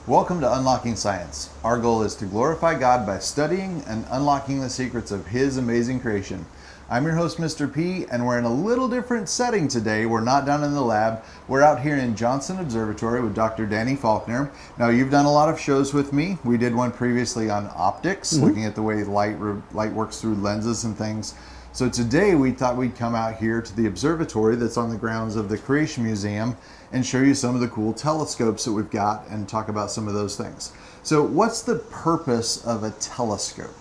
Welcome to Unlocking Science. Our goal is to glorify God by studying and unlocking the secrets of His amazing creation. I'm your host, Mr. P, and we're in a little different setting today. We're not down in the lab. We're out here in Johnson Observatory with Dr. Danny Faulkner. Now, you've done a lot of shows with me. We did one previously on optics, looking at the way light works through lenses and things. So today we thought we'd come out here to the observatory that's on the grounds of the Creation Museum and show you some of the cool telescopes that we've got and talk about some of those things. So what's the purpose of a telescope?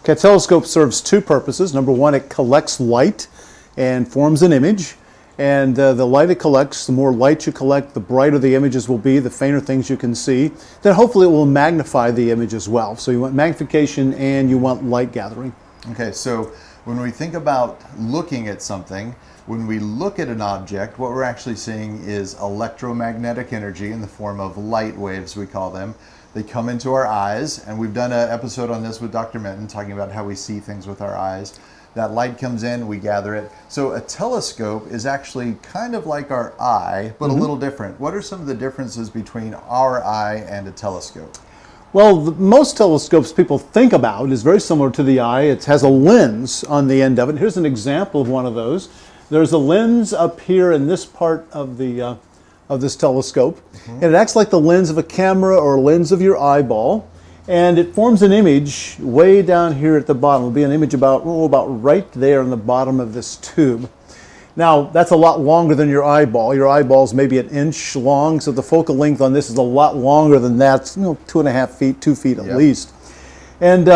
Okay, a telescope serves two purposes. Number one, it collects light and forms an image. And the light it collects, the more light you collect, the brighter the images will be, the fainter things you can see. Then hopefully it will magnify the image as well. So you want magnification and you want light gathering. Okay, so when we think about looking at something, when we look at an object, what we're actually seeing is electromagnetic energy in the form of light waves, we call them. They come into our eyes, and we've done an episode on this with Dr. Minton, talking about how we see things with our eyes. That light comes in, we gather it. So a telescope is actually kind of like our eye, but a little different. What are some of the differences between our eye and a telescope? Well, most telescopes people think about is very similar to the eye. It has a lens on the end of it. Here's an example of one of those. There's a lens up here in this part of the of this telescope, and it acts like the lens of a camera or a lens of your eyeball, and it forms an image way down here at the bottom. It'll be an image about right there in the bottom of this tube. Now, that's a lot longer than your eyeball. Your eyeball's maybe an inch long, so the focal length on this is a lot longer than that. It's, 2.5 feet, 2 feet at least. And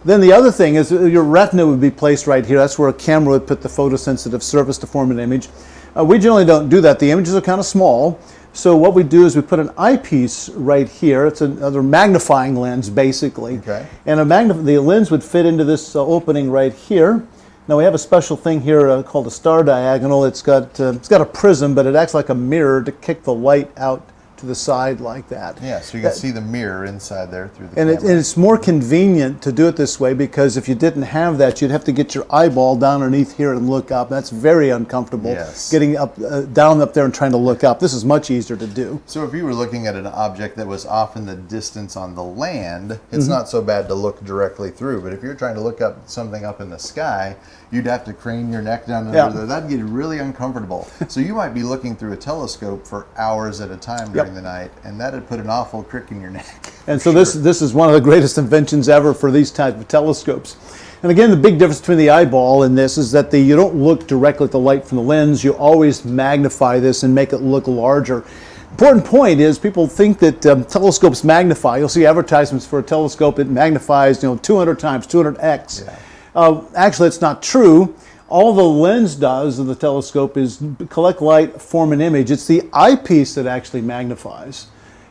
then the other thing is your retina would be placed right here. That's where a camera would put the photosensitive surface to form an image. We generally don't do that. The images are kind of small. So what we do is we put an eyepiece right here. It's another magnifying lens, basically. Okay. And the lens would fit into this opening right here. Now we have a special thing here called a star diagonal. It's got a prism, but it acts like a mirror to kick the light out to the side like that. Yeah, so you can see the mirror inside there through the and camera. And it's more convenient to do it this way, because if you didn't have that, you'd have to get your eyeball down underneath here and look up. That's very uncomfortable. Yes. Getting up, down up there and trying to look up. This is much easier to do. So if you were looking at an object that was off in the distance on the land, it's not so bad to look directly through. But if you're trying to look up something up in the sky, you'd have to crane your neck down under there. That'd get really uncomfortable. So you might be looking through a telescope for hours at a time during the night, and that'd put an awful crick in your neck. And so this is one of the greatest inventions ever for these type of telescopes. And again, the big difference between the eyeball and this is that you don't look directly at the light from the lens. You always magnify this and make it look larger. Important point is people think that telescopes magnify. You'll see advertisements for a telescope that magnifies 200 times, 200x. Yeah. Actually, it's not true. All the lens does of the telescope is collect light, form an image. It's the eyepiece that actually magnifies.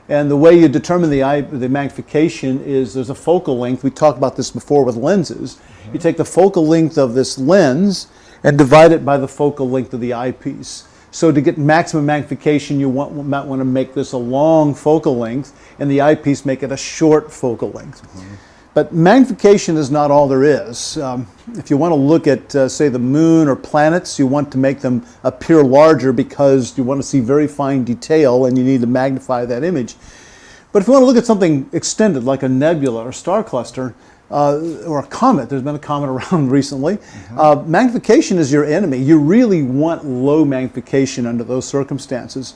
And the way you determine the magnification is there's a focal length. We talked about this before with lenses. You take the focal length of this lens and divide it by the focal length of the eyepiece. So to get maximum magnification, you might want to make this a long focal length, and the eyepiece make it a short focal length. But magnification is not all there is. If you want to look at, say, the moon or planets, you want to make them appear larger because you want to see very fine detail and you need to magnify that image. But if you want to look at something extended like a nebula or star cluster or a comet, there's been a comet around recently, magnification is your enemy. You really want low magnification under those circumstances.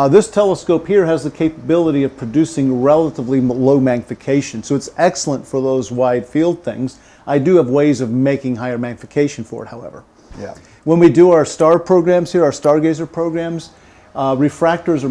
This telescope here has the capability of producing relatively low magnification, so it's excellent for those wide field things. I do have ways of making higher magnification for it, however. Yeah. When we do our star programs here, our Stargazer programs, refractors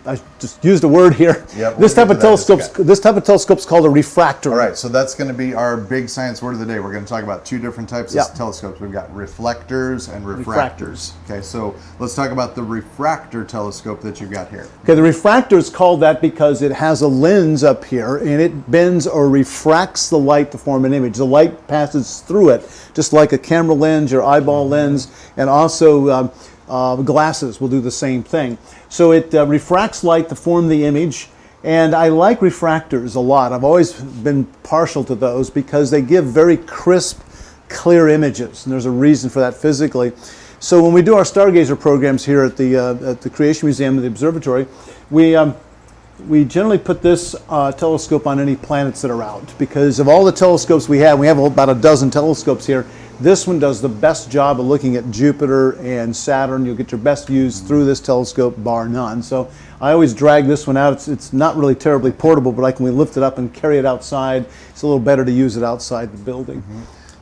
I just used a word here. Yep, This type of telescope is called a refractor. All right, so that's going to be our big science word of the day. We're going to talk about two different types of telescopes. We've got reflectors and refractors. Okay, so let's talk about the refractor telescope that you've got here. Okay, the refractor is called that because it has a lens up here and it bends or refracts the light to form an image. The light passes through it, just like a camera lens, your eyeball lens, and also glasses will do the same thing. So it refracts light to form the image, and I like refractors a lot. I've always been partial to those because they give very crisp, clear images, and there's a reason for that physically. So when we do our Stargazer programs here at the Creation Museum and the Observatory, we we generally put this telescope on any planets that are out, because of all the telescopes we have about a dozen telescopes here. This one does the best job of looking at Jupiter and Saturn. You'll get your best views through this telescope, bar none. So I always drag this one out. It's not really terribly portable, but I can lift it up and carry it outside. It's a little better to use it outside the building.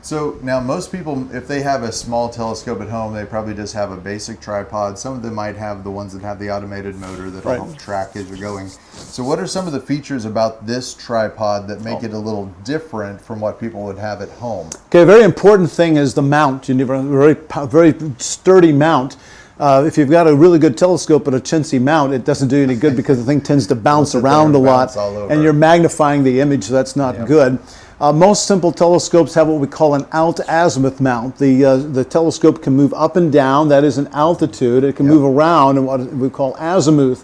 So now most people, if they have a small telescope at home, they probably just have a basic tripod. Some of them might have the ones that have the automated motor that will help track as you're going. So what are some of the features about this tripod that make it a little different from what people would have at home? Okay, a very important thing is the mount. You need a very sturdy mount. If you've got a really good telescope but a chintzy mount, it doesn't do any good because the thing tends to bounce around a lot, and you're magnifying the image, so that's not good. Most simple telescopes have what we call an alt-azimuth mount. The telescope can move up and down, that is an altitude. It can move around in what we call azimuth.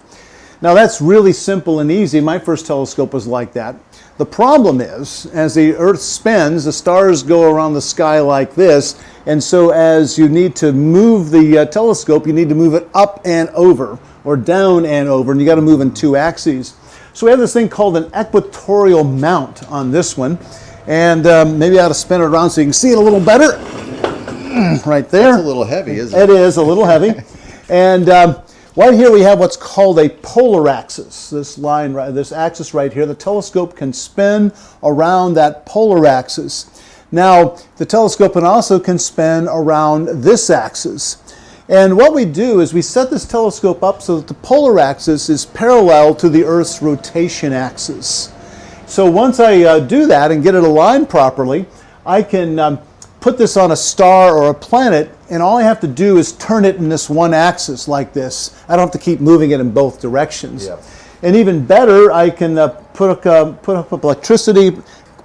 Now that's really simple and easy. My first telescope was like that. The problem is, as the Earth spins, the stars go around the sky like this, and so as you need to move the telescope, you need to move it up and over, or down and over, and you got to move in two axes. So we have this thing called an equatorial mount on this one, and maybe I ought to spin it around so you can see it a little better. Right there. It's a little heavy, isn't it? It is a little heavy. And right here we have what's called a polar axis. This line, this axis right here, the telescope can spin around that polar axis. Now, the telescope also can spin around this axis. And what we do is we set this telescope up so that the polar axis is parallel to the Earth's rotation axis. So once I do that and get it aligned properly, I can put this on a star or a planet, and all I have to do is turn it in this one axis like this. I don't have to keep moving it in both directions. Yeah. And even better, I can put up electricity,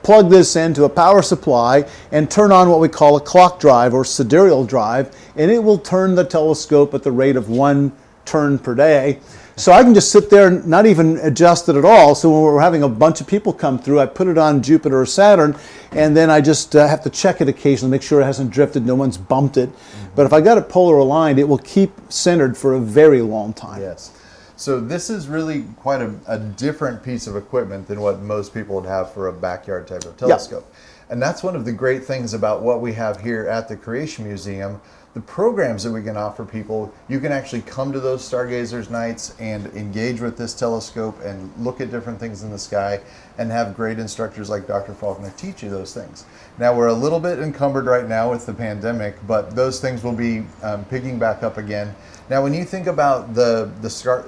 plug this into a power supply, and turn on what we call a clock drive or sidereal drive, and it will turn the telescope at the rate of 1 turn per day. So I can just sit there and not even adjust it at all. So when we're having a bunch of people come through, I put it on Jupiter or Saturn, and then I just have to check it occasionally, make sure it hasn't drifted, no one's bumped it. But if I got it polar aligned, it will keep centered for a very long time. Yes. So this is really quite a different piece of equipment than what most people would have for a backyard type of telescope. And that's one of the great things about what we have here at the Creation Museum. The programs that we can offer people, you can actually come to those Stargazers nights and engage with this telescope and look at different things in the sky and have great instructors like Dr. Faulkner teach you those things. Now we're a little bit encumbered right now with the pandemic, but those things will be picking back up again. Now when you think about the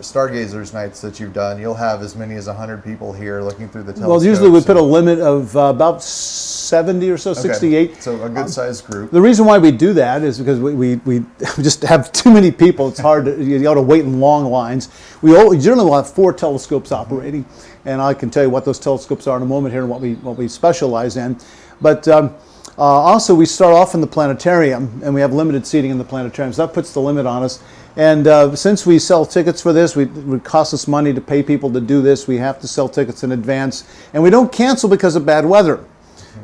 Stargazers nights that you've done, you'll have as many as 100 people here looking through the telescope. Well, usually we put a limit of about 70 or so, 68. So a good sized group. The reason why we do that is because we just have too many people. It's hard to, you got to wait in long lines. We generally will have 4 telescopes operating, and I can tell you what those telescopes are in a moment here and what we specialize in. But also we start off in the planetarium, and we have limited seating in the planetarium, so that puts the limit on us. And since we sell tickets for this, it would cost us money to pay people to do this. We have to sell tickets in advance, and we don't cancel because of bad weather.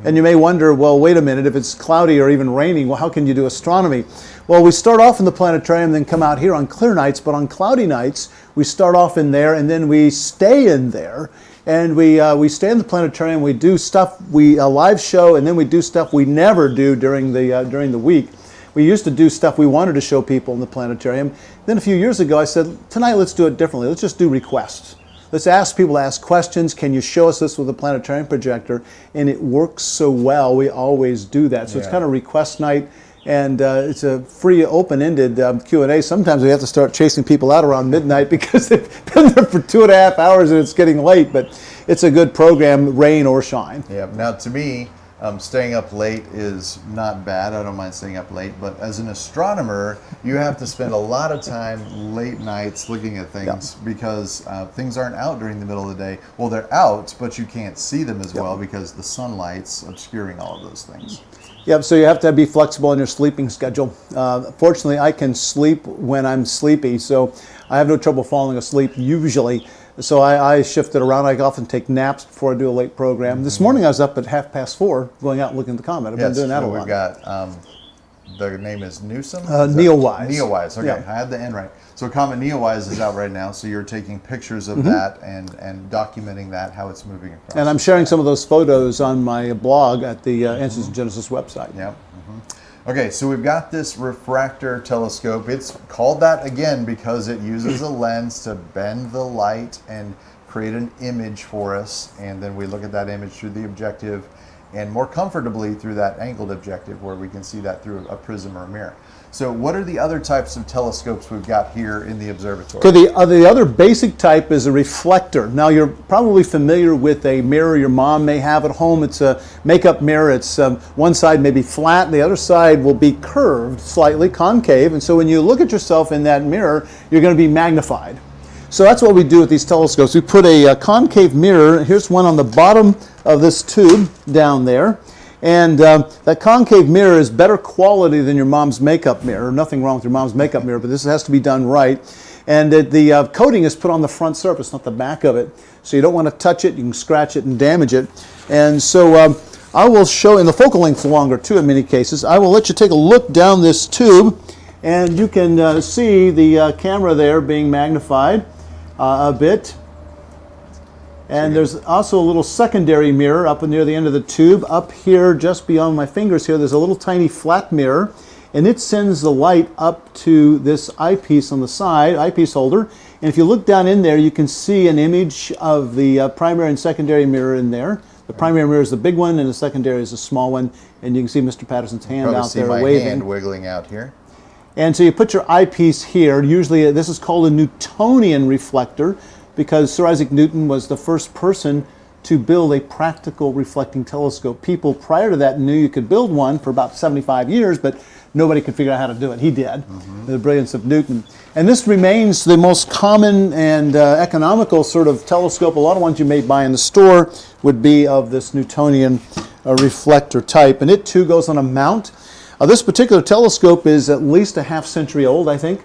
And you may wonder, well, wait a minute, if it's cloudy or even raining, well, how can you do astronomy? Well, we start off in the planetarium, then come out here on clear nights, but on cloudy nights, we start off in there, and then we stay in there, and we stay in the planetarium, we do stuff, a live show, and then we do stuff we never do during the week. We used to do stuff we wanted to show people in the planetarium. Then a few years ago, I said, tonight let's do it differently. Let's just do requests. Let's ask people to ask questions. Can you show us this with a planetarium projector? And it works so well, we always do that. So it's kind of request night, and it's a free, open-ended Q&A. Sometimes we have to start chasing people out around midnight because they've been there for 2.5 hours and it's getting late, but it's a good program, rain or shine. Yeah. Now, to me, staying up late is not bad. I don't mind staying up late, but as an astronomer, you have to spend a lot of time late nights looking at things because things aren't out during the middle of the day. Well, they're out, but you can't see them as well because the sunlight's obscuring all of those things. Yep, so you have to be flexible in your sleeping schedule. Fortunately, I can sleep when I'm sleepy, so I have no trouble falling asleep usually. So I shift it around. I often take naps before I do a late program. This morning I was up at 4:30 going out and looking at the comet. I've been doing that a lot. We've got the name is Newsom? Neowise. Neowise, okay. Yeah. I had the N right. So Comet Neowise is out right now, so you're taking pictures of that and documenting that, how it's moving across. And I'm sharing some of those photos on my blog at the Answers in Genesis website. Yep. Okay, so we've got this refractor telescope. It's called that again because it uses a lens to bend the light and create an image for us, and then we look at that image through the objective and more comfortably through that angled objective where we can see that through a prism or a mirror. So what are the other types of telescopes we've got here in the observatory? Okay, the other basic type is a reflector. Now you're probably familiar with a mirror your mom may have at home. It's a makeup mirror. It's one side may be flat and the other side will be curved, slightly concave. And so when you look at yourself in that mirror, you're going to be magnified. So that's what we do with these telescopes. We put a concave mirror. Here's one on the bottom of this tube down there. And that concave mirror is better quality than your mom's makeup mirror. Nothing wrong with your mom's makeup mirror, but this has to be done right. And the coating is put on the front surface, not the back of it. So you don't want to touch it. You can scratch it and damage it. And so I will show, and the focal length's longer too in many cases. I will let you take a look down this tube, and you can see the camera there being magnified a bit. And there's also a little secondary mirror up near the end of the tube. Up here, just beyond my fingers here, there's a little tiny flat mirror, and it sends the light up to this eyepiece on the side, eyepiece holder. And if you look down in there, you can see an image of the primary and secondary mirror in there. The primary mirror is the big one, and the secondary is the small one. And you can see Mr. Patterson's hand out there waving. See my hand wiggling out here. And so you put your eyepiece here. Usually this is called a Newtonian reflector, because Sir Isaac Newton was the first person to build a practical reflecting telescope. People prior to that knew you could build one for about 75 years, but nobody could figure out how to do it. He did, the brilliance of Newton. And this remains the most common and economical sort of telescope. A lot of ones you may buy in the store would be of this Newtonian reflector type. And it too goes on a mount. This particular telescope is at least a half century old, I think.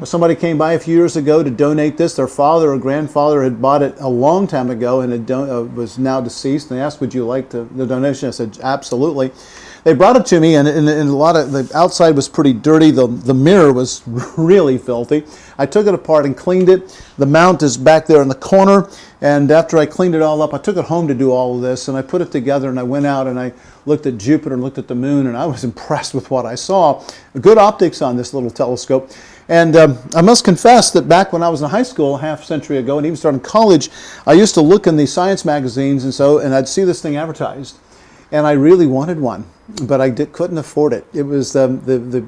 Somebody came by a few years ago to donate this. Their father or grandfather had bought it a long time ago and it was now deceased. And they asked, would you like the donation? I said, absolutely. They brought it to me, and a lot of the outside was pretty dirty. The mirror was really filthy. I took it apart and cleaned it. The mount is back there in the corner. And after I cleaned it all up, I took it home to do all of this, and I put it together, and I went out and I looked at Jupiter and looked at the moon, and I was impressed with what I saw. Good optics on this little telescope. And I must confess that back when I was in high school, half a century ago, and even starting college, I used to look in the science magazines and I'd see this thing advertised. And I really wanted one, but I couldn't afford it. It was the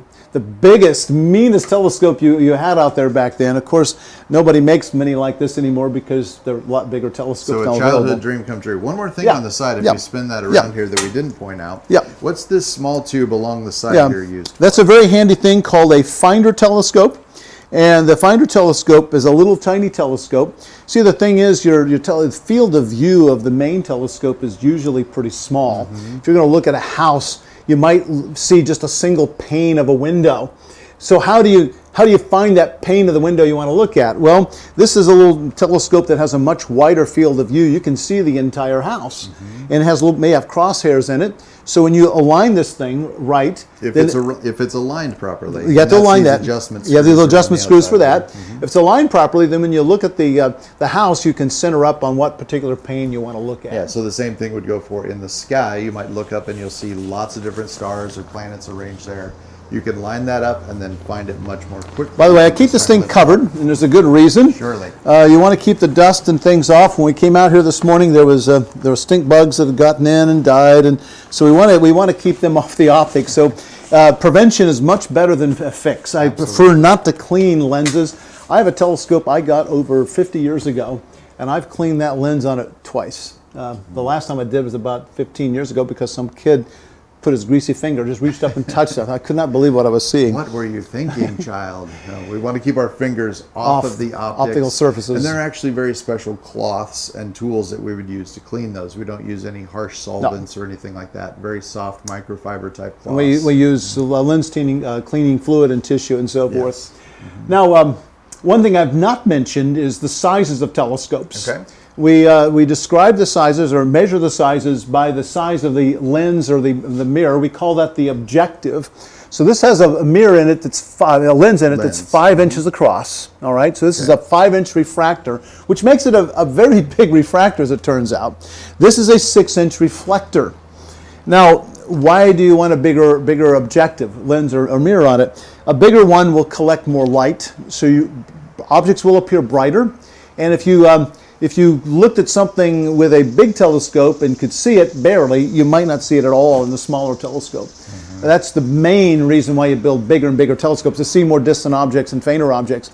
biggest, meanest telescope you had out there back then. Of course, nobody makes many like this anymore because they're a lot bigger telescopes now available. So a childhood dream come true. One more thing on the side, if you spin that around here that we didn't point out. What's this small tube along the side here used? That's a very handy thing called a finder telescope. And the finder telescope is a little tiny telescope. See, the thing is, the field of view of the main telescope is usually pretty small. If you're going to look at a house, you might see just a single pane of a window. So how do you find that pane of the window you want to look at? Well, this is a little telescope that has a much wider field of view. You can see the entire house, and it may have crosshairs in it. So when you align this thing right, if it's aligned properly, you have to align that. Adjustment Yeah, there's adjustment screws for that. If it's aligned properly, then when you look at the house, you can center up on what particular pane you want to look at. Yeah, so the same thing would go for in the sky. You might look up and you'll see lots of different stars or planets arranged there. You can line that up and then find it much more quickly. By the way, I keep this thing covered, and there's a good reason. Surely. You want to keep the dust and things off. When we came out here this morning, there were stink bugs that had gotten in and died, and so we want to keep them off the optics. So prevention is much better than a fix. I prefer not to clean lenses. I have a telescope I got over 50 years ago, and I've cleaned that lens on it twice. The last time I did was about 15 years ago because some kid put his greasy finger, just reached up and touched it. I could not believe what I was seeing. What were you thinking, child? No, we want to keep our fingers off of the optical surfaces. And there are actually very special cloths and tools that we would use to clean those. We don't use any harsh solvents or anything like that. Very soft microfiber type cloths. We use lens cleaning fluid and tissue and so forth. Now, one thing I've not mentioned is the sizes of telescopes. Okay. we describe the sizes or measure the sizes by the size of the lens or the mirror. We call that the objective. So this has a mirror in it that's a lens in it that's 5 inches across. All right, so this is a 5-inch refractor, which makes it a very big refractor, as it turns out. This is a 6-inch reflector. Now, why do you want a bigger objective, lens or mirror on it? A bigger one will collect more light, so objects will appear brighter. And if you looked at something with a big telescope and could see it barely, you might not see it at all in the smaller telescope. That's the main reason why you build bigger and bigger telescopes, to see more distant objects and fainter objects.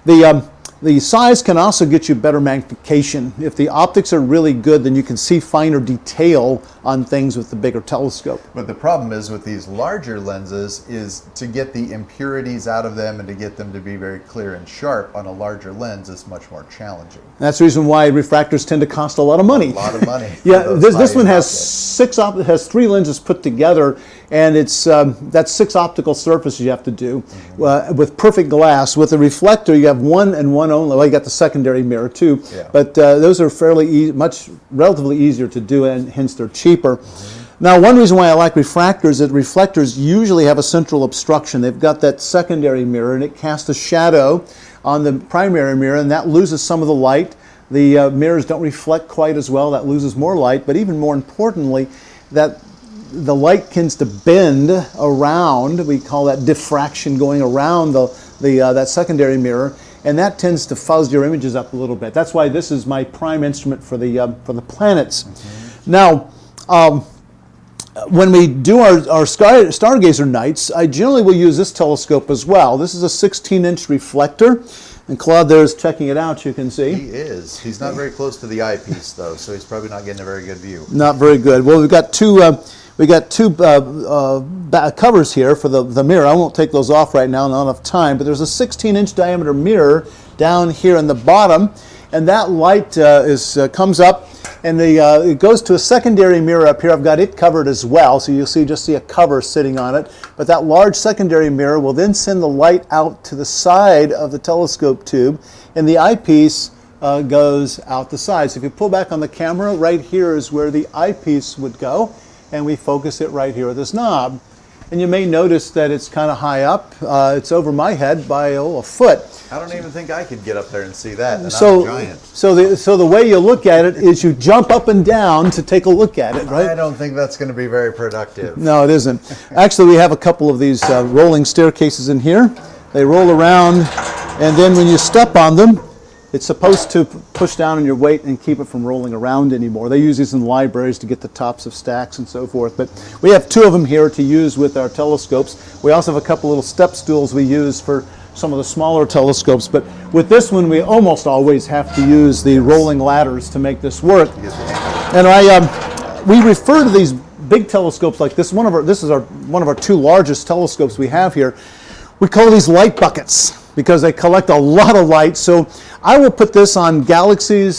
Yeah. The size can also get you better magnification. If the optics are really good, then you can see finer detail on things with the bigger telescope. But the problem is with these larger lenses is to get the impurities out of them and to get them to be very clear and sharp on a larger lens is much more challenging. That's the reason why refractors tend to cost a lot of money. A lot of money. Yeah, this one has 3 lenses put together, and that's 6 optical surfaces you have to do with perfect glass. With a reflector, you have one and one only. Well, you got the secondary mirror too, but those are relatively easier to do, and hence they're cheaper. Now, one reason why I like refractors is that reflectors usually have a central obstruction. They've got that secondary mirror, and it casts a shadow on the primary mirror, and that loses some of the light. The mirrors don't reflect quite as well. That loses more light, but even more importantly, that the light tends to bend around. We call that diffraction, going around that secondary mirror, and that tends to fuzz your images up a little bit. That's why this is my prime instrument for the planets. Now, when we do our Stargazer nights, I generally will use this telescope as well. This is a 16-inch reflector, and Claude there is checking it out, you can see. He is. He's not very close to the eyepiece, though, so he's probably not getting a very good view. Not very good. Well, we've got two covers here for the mirror. I won't take those off right now, not enough time, but there's a 16-inch diameter mirror down here in the bottom, and that light comes up, and it goes to a secondary mirror up here. I've got it covered as well, so you'll just see a cover sitting on it. But that large secondary mirror will then send the light out to the side of the telescope tube, and the eyepiece goes out the side. So if you pull back on the camera, right here is where the eyepiece would go, and we focus it right here with this knob. And you may notice that it's kind of high up. It's over my head by a foot. I don't even think I could get up there and see that, and I'm a giant. So the way you look at it is you jump up and down to take a look at it, right? I don't think that's going to be very productive. No, it isn't. Actually, we have a couple of these rolling staircases in here. They roll around, and then when you step on them, it's supposed to push down on your weight and keep it from rolling around anymore. They use these in libraries to get the tops of stacks and so forth. But we have 2 of them here to use with our telescopes. We also have a couple little step stools we use for some of the smaller telescopes. But with this one, we almost always have to use the rolling ladders to make this work. And we refer to these big telescopes like this. This is one of our 2 largest telescopes we have here. We call these light buckets because they collect a lot of light. So I will put this on galaxies,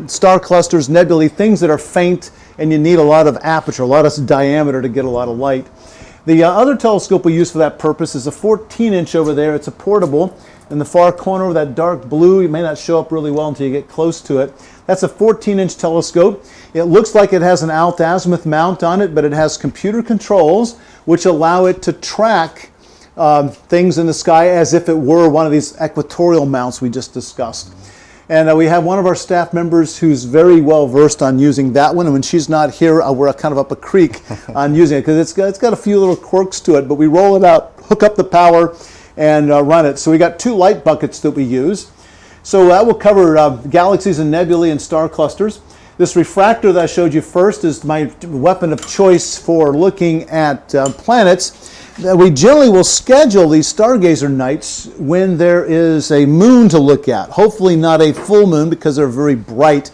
star clusters, nebulae, things that are faint and you need a lot of aperture, a lot of diameter to get a lot of light. The other telescope we use for that purpose is a 14-inch over there. It's a portable. In the far corner of that dark blue, it may not show up really well until you get close to it. That's a 14-inch telescope. It looks like it has an alt-azimuth mount on it, but it has computer controls which allow it to track things in the sky as if it were one of these equatorial mounts we just discussed. And we have one of our staff members who's very well versed on using that one, and when she's not here, we're kind of up a creek on using it because it's got a few little quirks to it, but we roll it out, hook up the power, and run it. So we got 2 light buckets that we use. So that will cover galaxies and nebulae and star clusters. This refractor that I showed you first is my weapon of choice for looking at planets. We generally will schedule these Stargazer nights when there is a moon to look at. Hopefully not a full moon because they're very bright,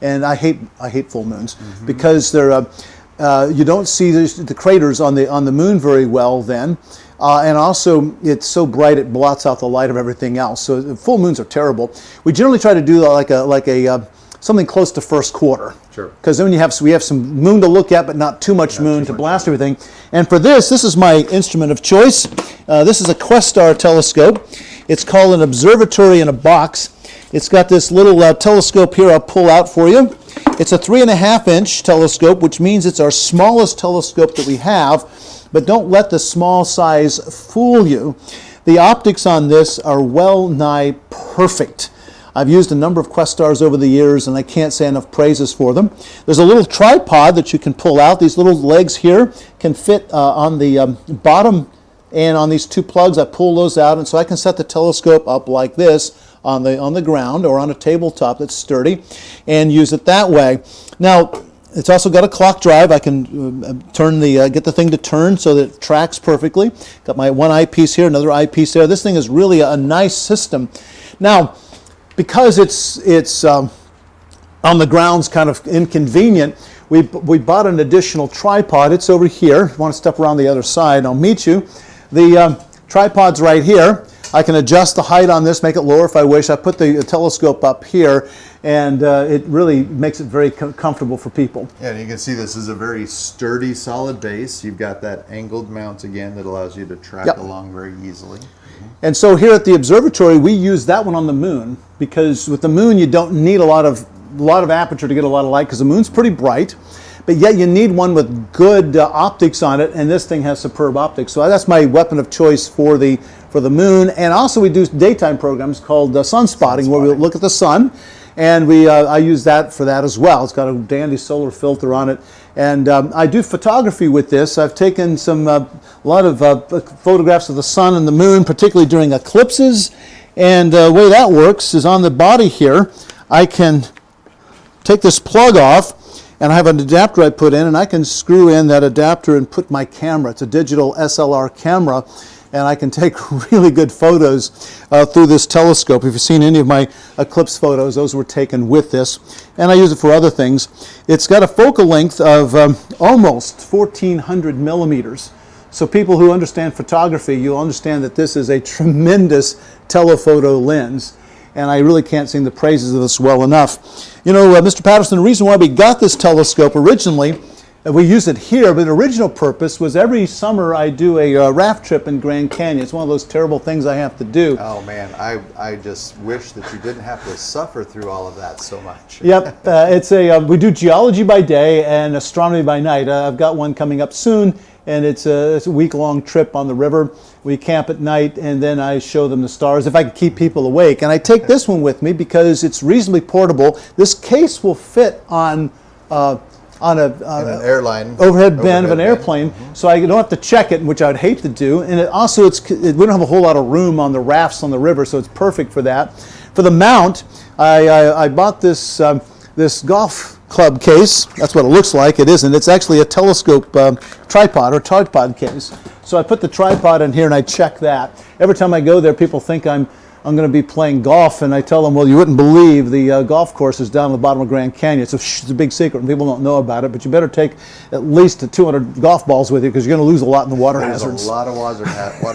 and I hate full moons because they're you don't see the craters on the moon very well then, and also it's so bright it blots out the light of everything else. So full moons are terrible. We generally try to do like something close to first quarter. Sure. Because then we have some moon to look at, but not too much moon to blast everything. And for this is my instrument of choice. This is a Questar telescope. It's called an Observatory in a box. It's got this little telescope here I'll pull out for you. It's a 3.5-inch telescope, which means it's our smallest telescope that we have, but don't let the small size fool you. The optics on this are well nigh perfect. I've used a number of Questars over the years, and I can't say enough praises for them. There's a little tripod that you can pull out. These little legs here can fit on the bottom and on these two plugs. I pull those out, and so I can set the telescope up like this on the ground or on a tabletop that's sturdy and use it that way. Now, it's also got a clock drive. I can get the thing to turn so that it tracks perfectly. Got my one eyepiece here, another eyepiece there. This thing is really a nice system. Now, because it's on the ground's kind of inconvenient, we bought an additional tripod. It's over here. If you want to step around the other side, I'll meet you. The tripod's right here. I can adjust the height on this, make it lower if I wish. I put the telescope up here, and it really makes it very comfortable for people. Yeah, and you can see this is a very sturdy, solid base. You've got that angled mount again that allows you to track along very easily. And so here at the observatory, we use that one on the moon, because with the moon you don't need a lot of aperture to get a lot of light, because the moon's pretty bright. But yet you need one with good optics on it, and this thing has superb optics. So that's my weapon of choice for the moon. And also we do daytime programs called sun spotting, where we look at the sun, and I use that for that as well. It's got a dandy solar filter on it. And I do photography with this. I've taken a lot of photographs of the sun and the moon, particularly during eclipses. And the way that works is on the body here, I can take this plug off, and I have an adapter I put in, and I can screw in that adapter and put my camera. It's a digital SLR camera, and I can take really good photos through this telescope. If you've seen any of my eclipse photos, those were taken with this. And I use it for other things. It's got a focal length of almost 1,400 millimeters. So people who understand photography, you'll understand that this is a tremendous telephoto lens. And I really can't sing the praises of this well enough. You know, Mr. Patterson, the reason why we got this telescope originally, we use it here, but the original purpose was every summer I do a raft trip in Grand Canyon. It's one of those terrible things I have to do. Oh man, I just wish that you didn't have to suffer through all of that so much. Yep, we do geology by day and astronomy by night. I've got one coming up soon, and it's a week-long trip on the river. We camp at night, and then I show them the stars if I can keep people awake. And I take this one with me because it's reasonably portable. This case will fit on an airline overhead bin of an airplane, so I don't have to check it, which I'd hate to do. And it also, we don't have a whole lot of room on the rafts on the river, so it's perfect for that. For the mount, I bought this golf club case. That's what it looks like. It isn't. It's actually a telescope tripod or tripod case. So I put the tripod in here and I check that. Every time I go there, people think I'm going to be playing golf, and I tell them, well, you wouldn't believe the golf course is down at the bottom of Grand Canyon. It's a big secret, and people don't know about it, but you better take at least 200 golf balls with you, because you're going to lose a lot in the water hazards. There's a lot of water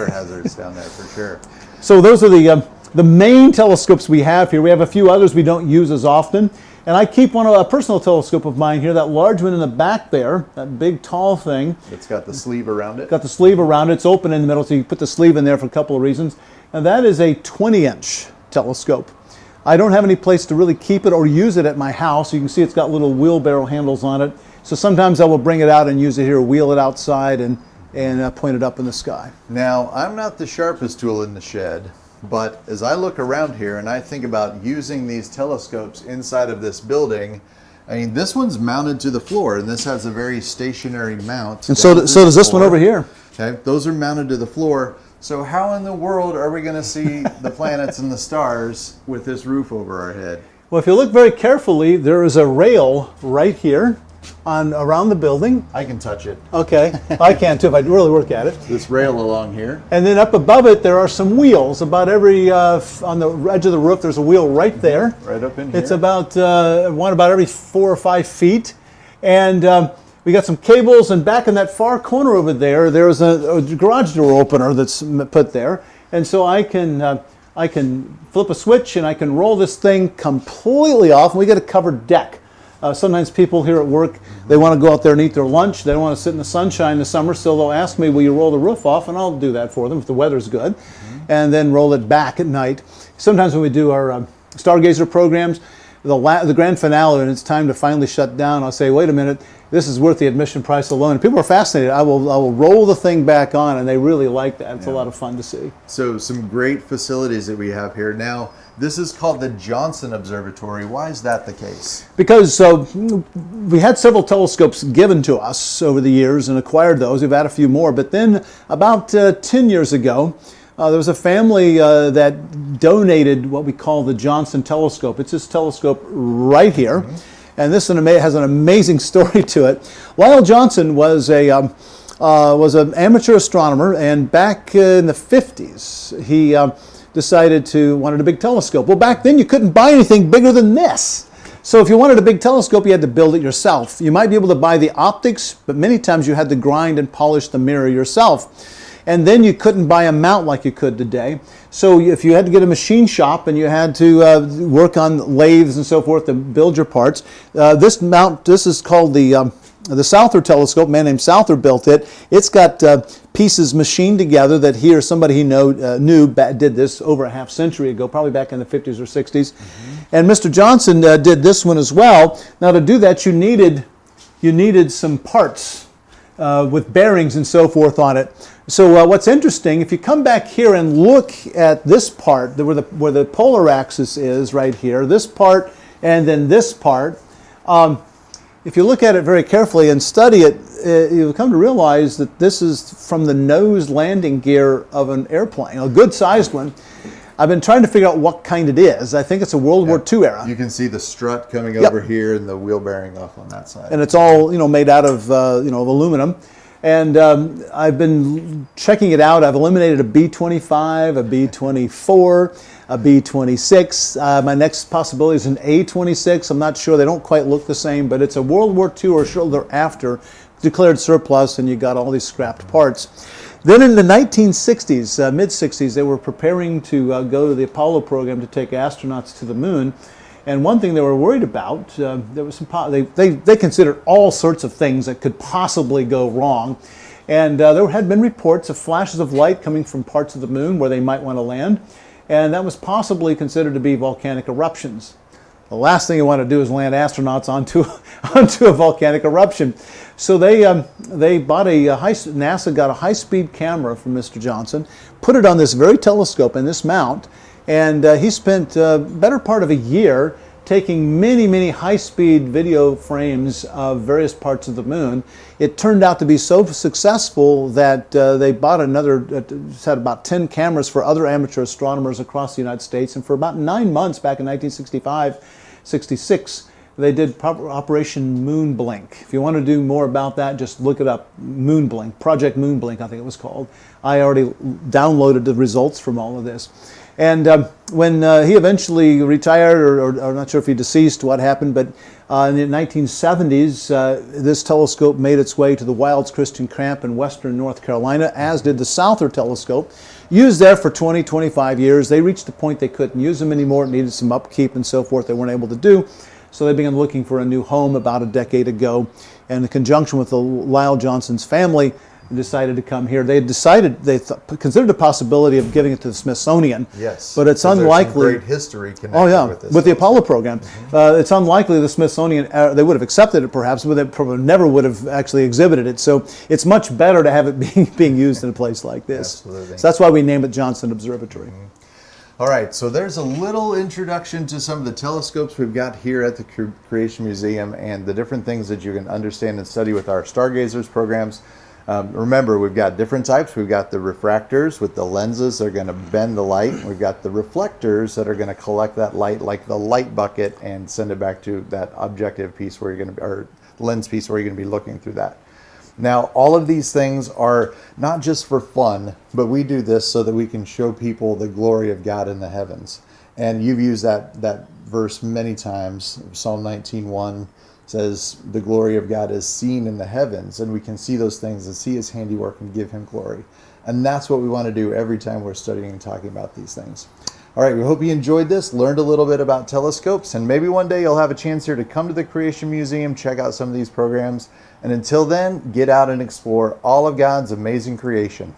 hazards down there for sure. So those are the main telescopes we have here. We have a few others we don't use as often. And I keep a personal telescope of mine here, that large one in the back there, that big tall thing. It's got the sleeve around it. Got the sleeve around it. It's open in the middle, so you put the sleeve in there for a couple of reasons. And that is a 20-inch telescope. I don't have any place to really keep it or use it at my house. You can see it's got little wheelbarrow handles on it. So sometimes I will bring it out and use it here, wheel it outside, and point it up in the sky. Now, I'm not the sharpest tool in the shed, but as I look around here and I think about using these telescopes inside of this building, I mean, this one's mounted to the floor, and this has a very stationary mount. And so does this one over here. Okay, those are mounted to the floor. So how in the world are we going to see the planets and the stars with this roof over our head? Well, if you look very carefully, there is a rail right here around the building. I can touch it. Okay, I can too if I really work at it. This rail along here. And then up above it, there are some wheels. About every, on the edge of the roof, there's a wheel right there. Right up in here. It's about about every 4 or 5 feet. And we got some cables, and back in that far corner over there, there's a garage door opener that's put there. And so I can flip a switch and I can roll this thing completely off, and we get a covered deck. Sometimes people here at work, they want to go out there and eat their lunch. They don't want to sit in the sunshine in the summer, so they'll ask me, will you roll the roof off? And I'll do that for them if the weather's good, and then roll it back at night. Sometimes when we do our Stargazer programs, the grand finale, and it's time to finally shut down, I'll say, wait a minute, this is worth the admission price alone. And people are fascinated. I will roll the thing back on, and they really like that. It's a lot of fun to see. So some great facilities that we have here. Now, this is called the Johnson Observatory. Why is that the case? Because we had several telescopes given to us over the years and acquired those. We've had a few more. But then about 10 years ago, there was a family that donated what we call the Johnson telescope. It's this telescope right here. Mm-hmm. And this has an amazing story to it. Lyle Johnson was an amateur astronomer, and back in the 50s, he wanted a big telescope. Well, back then you couldn't buy anything bigger than this. So if you wanted a big telescope, you had to build it yourself. You might be able to buy the optics, but many times you had to grind and polish the mirror yourself. And then you couldn't buy a mount like you could today. So if you had to get a machine shop and you had to work on lathes and so forth to build your parts, this is called the Souther telescope. A man named Souther built it. It's got pieces machined together that somebody he knew did this over a half century ago, probably back in the 50s or 60s. Mm-hmm. And Mr. Johnson did this one as well. Now to do that, you needed some parts with bearings and so forth on it. So what's interesting, if you come back here and look at this part, where the polar axis is right here, this part and then this part, if you look at it very carefully and study it, you'll come to realize that this is from the nose landing gear of an airplane, a good-sized one. I've been trying to figure out what kind it is. I think it's a World War II era. You can see the strut coming over here and the wheel bearing off on that side. And it's all made out of of aluminum. And I've been checking it out. I've eliminated a B-25, a B-24, a B-26. My next possibility is an A-26. I'm not sure. They don't quite look the same, but it's a World War II or shortly after declared surplus, and you got all these scrapped parts. Then in the 1960s, mid-60s, they were preparing to go to the Apollo program to take astronauts to the moon. And one thing they were worried about, there was they considered all sorts of things that could possibly go wrong. And there had been reports of flashes of light coming from parts of the moon where they might want to land. And that was possibly considered to be volcanic eruptions. The last thing you want to do is land astronauts onto a volcanic eruption. So they bought NASA got a high-speed camera from Mr. Johnson, put it on this very telescope in this mount, and he spent better part of a year taking many, many high-speed video frames of various parts of the moon. It turned out to be so successful that they bought had about 10 cameras for other amateur astronomers across the United States, and for about 9 months back in 1965, 66, they did Operation Moonblink. If you want to do more about that, just look it up, Moonblink, Project Moonblink, I think it was called. I already downloaded the results from all of this. And when he eventually retired, or I'm not sure if he deceased, what happened, but in the 1970s, this telescope made its way to the Wilds Christian Camp in western North Carolina, as did the Souther telescope. Used there for 20, 25 years. They reached the point they couldn't use them anymore. It needed some upkeep and so forth they weren't able to do. So they began looking for a new home about a decade ago. And in conjunction with Lyle Johnson's family, decided to come here. They considered the possibility of giving it to the Smithsonian. Yes, but it's unlikely. There's some great history connected with this. With the Apollo program. Mm-hmm. It's unlikely the Smithsonian, they would have accepted it perhaps, but they probably never would have actually exhibited it. So it's much better to have it being used in a place like this. Absolutely. So that's why we named it Johnson Observatory. Mm-hmm. All right, so there's a little introduction to some of the telescopes we've got here at the Creation Museum and the different things that you can understand and study with our Stargazers programs. Remember, we've got different types. We've got the refractors with the lenses that are going to bend the light. We've got the reflectors that are going to collect that light like the light bucket and send it back to that objective piece where you're going to, or lens piece where you're going to be looking through that. Now, all of these things are not just for fun, but we do this so that we can show people the glory of God in the heavens. And you've used that verse many times. Psalm 19:1 says, the glory of God is seen in the heavens, and we can see those things and see his handiwork and give him glory. And that's what we want to do every time we're studying and talking about these things. All right, we hope you enjoyed this, learned a little bit about telescopes, and maybe one day you'll have a chance here to come to the Creation Museum, check out some of these programs. And until then, get out and explore all of God's amazing creation.